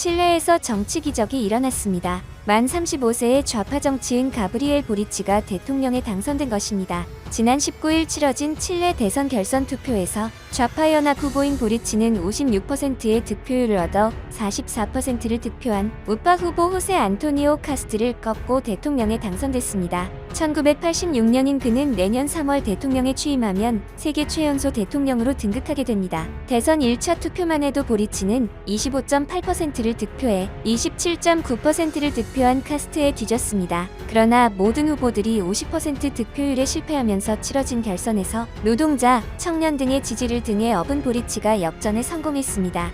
칠레에서 정치 기적이 일어났습니다. 만 35세의 좌파 정치인 가브리엘 보리치가 대통령에 당선된 것입니다. 지난 19일 치러진 칠레 대선 결선 투표에서 좌파 연합 후보인 보리치는 56%의 득표율을 얻어 44%를 득표한 우파 후보 호세 안토니오 카스트를 꺾고 대통령에 당선됐습니다. 1986년인 그는 내년 3월 대통령에 취임하면 세계 최연소 대통령으로 등극하게 됩니다. 대선 1차 투표만 해도 보리치는 25.8%를 득표해 27.9%를 득표한 카스트에 뒤졌습니다. 그러나 모든 후보들이 50% 득표율에 실패하면서 치러진 결선에서 노동자, 청년 등의 지지를 등에 업은 보리치가 역전에 성공했습니다.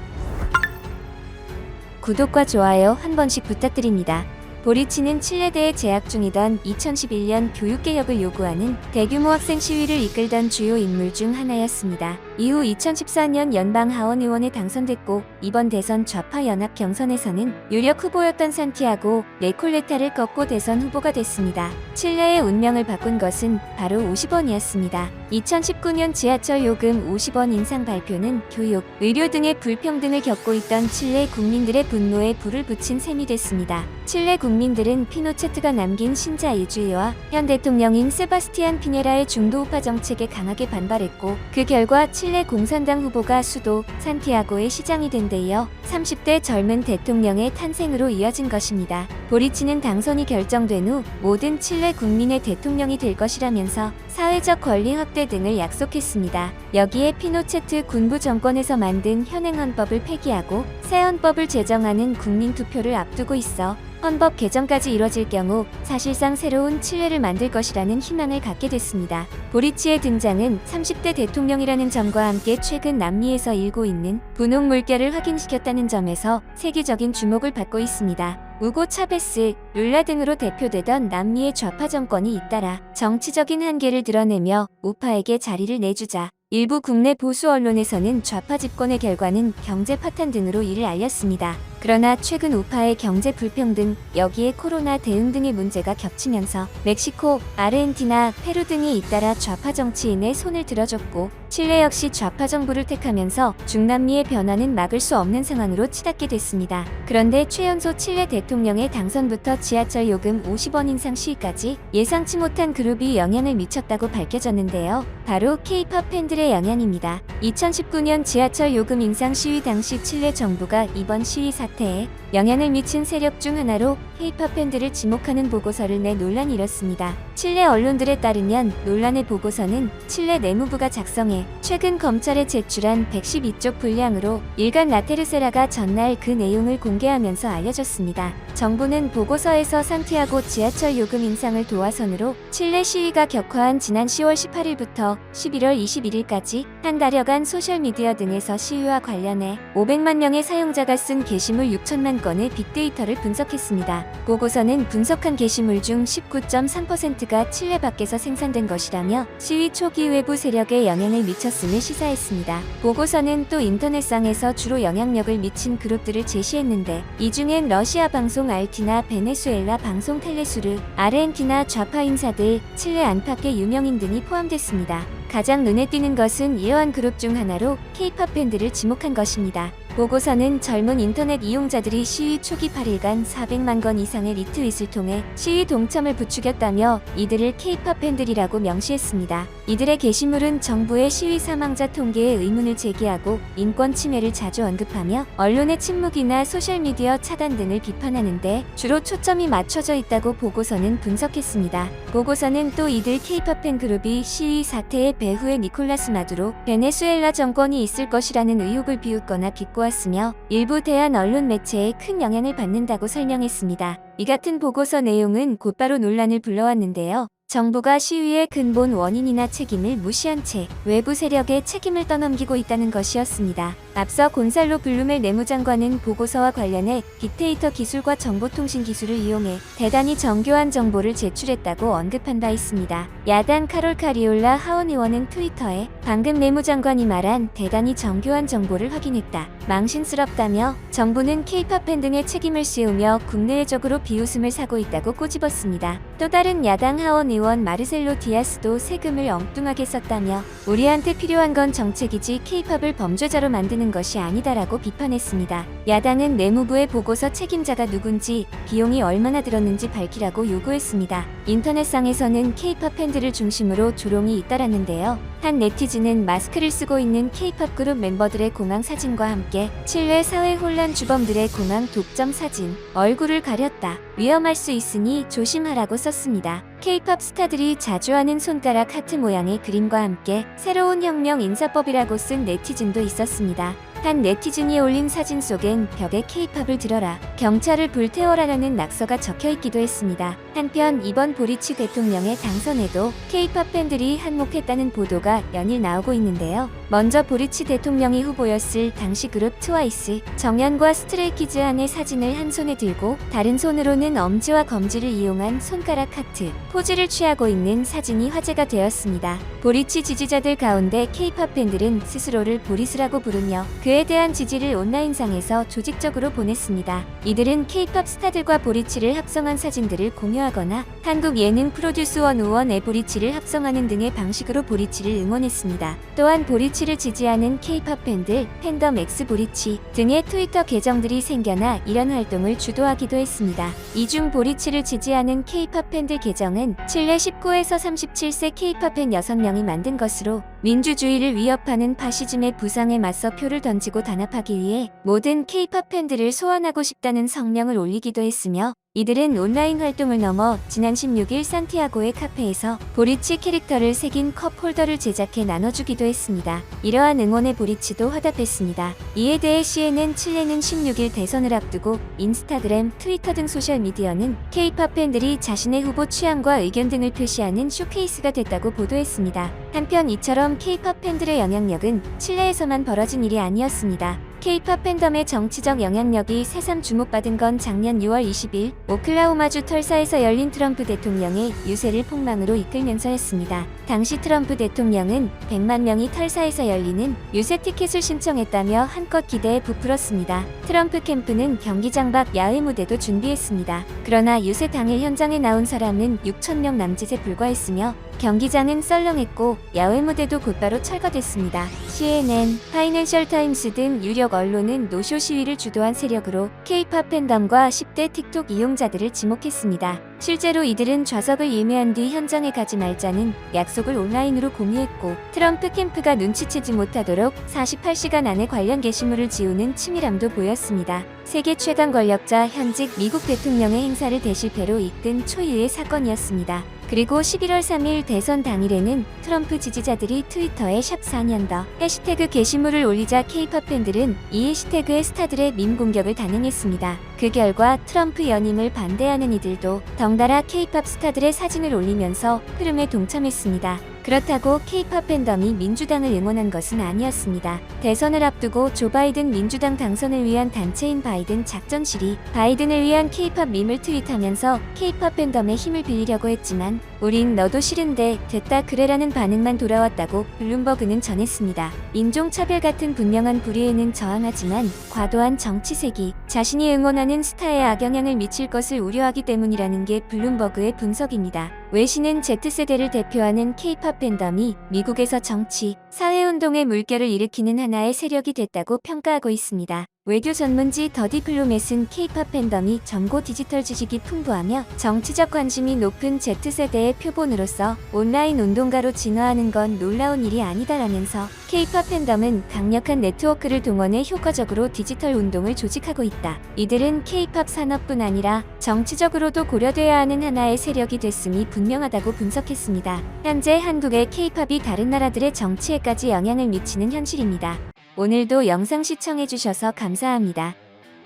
구독과 좋아요 한 번씩 부탁드립니다. 보리치는 칠레대에 재학 중이던 2011년 교육개혁을 요구하는 대규모 학생 시위를 이끌던 주요 인물 중 하나였습니다. 이후 2014년 연방하원 의원에 당선됐고 이번 대선 좌파 연합 경선에서는 유력 후보였던 산티아고 레콜레타를 꺾고 대선 후보가 됐습니다. 칠레의 운명을 바꾼 것은 바로 50원이었습니다. 2019년 지하철 요금 50원 인상 발표는 교육, 의료 등의 불평등을 겪고 있던 칠레 국민들의 분노에 불을 붙인 셈이 됐습니다. 칠레 국민들은 피노체트가 남긴 신자유주의와 현 대통령인 세바스티안 피네라의 중도우파 정책에 강하게 반발했고 그 결과 칠레 공산당 후보가 수도 산티아고의 시장이 된 데 이어 30대 젊은 대통령의 탄생으로 이어진 것입니다. 보리치는 당선이 결정된 후 모든 칠레 국민의 대통령이 될 것이라면서 사회적 권리 확대 등을 약속했습니다. 여기에 피노체트 군부 정권에서 만든 현행 헌법을 폐기하고 새 헌법을 제정하는 국민투표를 앞두고 있어 헌법 개정까지 이뤄질 경우 사실상 새로운 칠레를 만들 것이라는 희망을 갖게 됐습니다. 보리치의 등장은 30대 대통령이라는 점과 함께 최근 남미에서 일고 있는 분홍 물결을 확인시켰다는 점에서 세계적인 주목을 받고 있습니다. 우고 차베스, 룰라 등으로 대표되던 남미의 좌파 정권이 잇따라 정치적인 한계를 드러내며 우파에게 자리를 내주자 일부 국내 보수 언론에서는 좌파 집권의 결과는 경제 파탄 등으로 이를 알렸습니다. 그러나 최근 우파의 경제 불평등, 여기에 코로나 대응 등의 문제가 겹치면서 멕시코, 아르헨티나, 페루 등이 잇따라 좌파 정치인의 손을 들어줬고 칠레 역시 좌파 정부를 택하면서 중남미의 변화는 막을 수 없는 상황으로 치닫게 됐습니다. 그런데 최연소 칠레 대통령의 당선부터 지하철 요금 50원 인상 시위까지 예상치 못한 그룹이 영향을 미쳤다고 밝혀졌는데요. 바로 K-팝 팬들의 영향입니다. 2019년 지하철 요금 인상 시위 당시 칠레 정부가 이번 시위 사태에 영향을 미친 세력 중 하나로 K-팝 팬들을 지목하는 보고서를 내 논란이 일었습니다. 칠레 언론들에 따르면 논란의 보고서는 칠레 내무부가 작성해 최근 검찰에 제출한 112쪽 분량으로 일간 라테르세라가 전날 그 내용을 공개하면서 알려졌습니다. 정부는 보고서에서 산티아고 지하철 요금 인상을 도화선으로 칠레 시위가 격화한 지난 10월 18일부터 11월 21일까지 한 달여간 소셜미디어 등에서 시위와 관련해 500만 명의 사용자가 쓴 게시물 6천만 건의 빅데이터를 분석했습니다. 보고서는 분석한 게시물 중 19.3%가 칠레 밖에서 생산된 것이라며 시위 초기 외부 세력에 영향을 미쳤음을 시사했습니다. 보고서는 또 인터넷상에서 주로 영향력을 미친 그룹들을 제시했는데 이 중엔 러시아 방송 알티나, 베네수엘라 방송 텔레수르, 아르헨티나 좌파 인사들, 칠레 안팎의 유명인 등이 포함됐습니다. 가장 눈에 띄는 것은 이러한 그룹 중 하나로 K-팝 팬들을 지목한 것입니다. 보고서는 젊은 인터넷 이용자들이 시위 초기 8일간 400만 건 이상의 리트윗을 통해 시위 동참을 부추겼다며 이들을 K-팝 팬들이라고 명시했습니다. 이들의 게시물은 정부의 시위 사망자 통계에 의문을 제기하고 인권 침해를 자주 언급하며 언론의 침묵이나 소셜미디어 차단 등을 비판하는데 주로 초점이 맞춰져 있다고 보고서는 분석했습니다. 보고서는 또 이들 K-팝 팬 그룹이 시위 사태의 배후에 니콜라스 마두로 베네수엘라 정권이 있을 것이라는 의혹을 비웃거나 비꼬았으며 일부 대한 언론 매체에 큰 영향을 받는다고 설명했습니다. 이 같은 보고서 내용은 곧바로 논란을 불러왔는데요. 정부가 시위의 근본 원인이나 책임을 무시한 채 외부 세력에 책임을 떠넘기고 있다는 것이었습니다. 앞서 곤살로 블루멜 내무장관은 보고서와 관련해 빅데이터 기술과 정보통신 기술을 이용해 대단히 정교한 정보를 제출했다고 언급한 바 있습니다. 야당 카롤 카리올라 하원 의원은 트위터에 방금 내무장관이 말한 대단히 정교한 정보를 확인했다. 망신스럽다며 정부는 K-팝 팬 등의 책임을 씌우며 국내외적으로 비웃음을 사고 있다고 꼬집었습니다. 또 다른 야당 하원 의원 마르셀로 디아스도 세금을 엉뚱하게 썼다며 우리한테 필요한 건 정책이지 K-팝을 범죄자로 만드는 만드는 것이 아니다라고 비판했습니다. 야당은 내무부의 보고서 책임자가 누군지, 비용이 얼마나 들었는지 밝히라고 요구했습니다. 인터넷상에서는 K-팝 팬들을 중심으로 조롱이 잇따랐는데요. 한 네티즌은 마스크를 쓰고 있는 K-팝 그룹 멤버들의 공항 사진과 함께 칠레 사회 혼란 주범들의 공항 독점 사진, 얼굴을 가렸다, 위험할 수 있으니 조심하라고 썼습니다. K-팝 스타들이 자주 하는 손가락 하트 모양의 그림과 함께 새로운 혁명 인사법이라고 쓴 네티즌도 있었습니다. 한 네티즌이 올린 사진 속엔 벽에 K-팝을 들어라, 경찰을 불태워라라는 낙서가 적혀있기도 했습니다. 한편 이번 보리치 대통령의 당선에도 K-팝 팬들이 한몫했다는 보도가 연일 나오고 있는데요. 먼저 보리치 대통령이 후보였을 당시 그룹 트와이스, 정연과 스트레이키즈 안의 사진을 한 손에 들고 다른 손으로는 엄지와 검지를 이용한 손가락 하트, 포즈를 취하고 있는 사진이 화제가 되었습니다. 보리치 지지자들 가운데 K-팝 팬들은 스스로를 보리스라고 부르며 그에 대한 지지를 온라인상에서 조직적으로 보냈습니다. 이들은 K-팝 스타들과 보리치를 합성한 사진들을 공유하거나 한국 예능 프로듀스 101의 보리치를 합성하는 등의 방식으로 보리치를 응원했습니다. 또한 보리치를 지지하는 K-팝 팬들, 팬덤 X 보리치 등의 트위터 계정들이 생겨나 이런 활동을 주도하기도 했습니다. 이 중 보리치를 지지하는 K-팝 팬들 계정은 칠레 19에서 37세 K-팝 팬 6명이 만든 것으로 민주주의를 위협하는 파시즘의 부상에 맞서 표를 던지고 단합하기 위해 모든 K-팝 팬들을 소환하고 싶다는 성명을 올리기도 했으며, 이들은 온라인 활동을 넘어 지난 16일 산티아고의 카페에서 보리치 캐릭터를 새긴 컵 홀더를 제작해 나눠주기도 했습니다. 이러한 응원에 보리치도 화답했습니다. 이에 대해 CNN 칠레는 16일 대선을 앞두고 인스타그램, 트위터 등 소셜미디어는 K-팝 팬들이 자신의 후보 취향과 의견 등을 표시하는 쇼케이스가 됐다고 보도했습니다. 한편 이처럼 K-팝 팬들의 영향력은 칠레에서만 벌어진 일이 아니었습니다. K-팝 팬덤의 정치적 영향력이 새삼 주목받은 건 작년 6월 20일 오클라호마주 털사에서 열린 트럼프 대통령의 유세를 폭망으로 이끌면서였습니다. 당시 트럼프 대통령은 100만 명이 털사에서 열리는 유세 티켓을 신청했다며 한껏 기대에 부풀었습니다. 트럼프 캠프는 경기장 밖 야외 무대도 준비했습니다. 그러나 유세 당일 현장에 나온 사람은 6,000명 남짓에 불과했으며 경기장은 썰렁했고 야외 무대도 곧바로 철거됐습니다. CNN, 파이낸셜 타임스 등 유력 언론은 노쇼 시위를 주도한 세력으로 K-팝 팬덤과 10대 틱톡 이용자들을 지목했습니다. 실제로 이들은 좌석을 예매한 뒤 현장에 가지 말자는 약속을 온라인으로 공유했고, 트럼프 캠프가 눈치채지 못하도록 48시간 안에 관련 게시물을 지우는 치밀함도 보였습니다. 세계 최강 권력자 현직 미국 대통령의 행사를 대실패로 이끈 초유의 사건이었습니다. 그리고 11월 3일 대선 당일에는 트럼프 지지자들이 트위터에 샵 4년더 해시태그 게시물을 올리자 K-팝 팬들은 이 해시태그의 스타들의 밈 공격을 단행했습니다. 그 결과 트럼프 연임을 반대하는 이들도 덩달아 K-팝 스타들의 사진을 올리면서 흐름에 동참했습니다. 그렇다고 K-팝 팬덤이 민주당을 응원한 것은 아니었습니다. 대선을 앞두고 조 바이든 민주당 당선을 위한 단체인 바이든 작전실이 바이든을 위한 K-팝 밈을 트윗하면서 K-팝 팬덤의 힘을 빌리려고 했지만 우린 너도 싫은데 됐다 그래라는 반응만 돌아왔다고 블룸버그는 전했습니다. 인종차별 같은 분명한 불의에는 저항하지만 과도한 정치색이 자신이 응원하는 스타에 악영향을 미칠 것을 우려하기 때문이라는 게 블룸버그의 분석입니다. 외신은 Z세대를 대표하는 K-팝 팬덤이 미국에서 정치, 사회운동의 물결을 일으키는 하나의 세력이 됐다고 평가하고 있습니다. 외교 전문지 더디 플루맷은 K-팝 팬덤이 점고 디지털 지식이 풍부하며 정치적 관심이 높은 Z세대의 표본으로서 온라인 운동가로 진화하는 건 놀라운 일이 아니다라면서 K-팝 팬덤은 강력한 네트워크를 동원해 효과적으로 디지털 운동을 조직하고 있다. 이들은 K-팝 산업뿐 아니라 정치적으로도 고려돼야 하는 하나의 세력이 됐음이 분명하다고 분석했습니다. 현재 한국의 K-팝이 다른 나라들의 정치에까지 영향을 미치는 현실입니다. 오늘도 영상 시청해주셔서 감사합니다.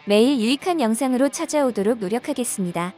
매일 유익한 영상으로 찾아오도록 노력하겠습니다.